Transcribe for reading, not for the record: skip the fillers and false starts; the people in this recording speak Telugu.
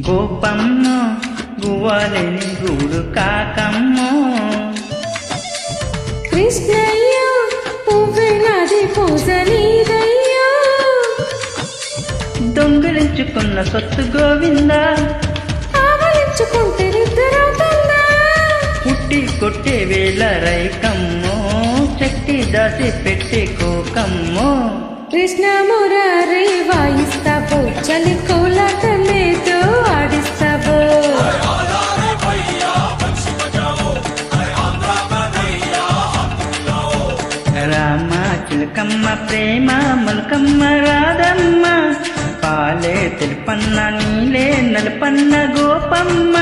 గోపమ్మ గువ్వాలేని గూడు కాకమ్మ కృష్ణయ్య పువ్వులది పూజనీదయ్య దొంగిలించుకున్న సొత్తు గోవింద ఆవలించుకుంటే నిద్రవుతుందా పుట్టి కొట్టే వేళ రైకమ్మో చెట్టి దాసి పెట్టి కోకమ్మో కృష్ణ మురారి వాయిస్తావు చలి కోలాటమేదో ఆడిస్తావు రామ చిలకమ్మ ప్రేమ మలకమ్మ రాధమ్మ పాలే తెలుపన్న నీలే నలుపన్న గోపమ్మ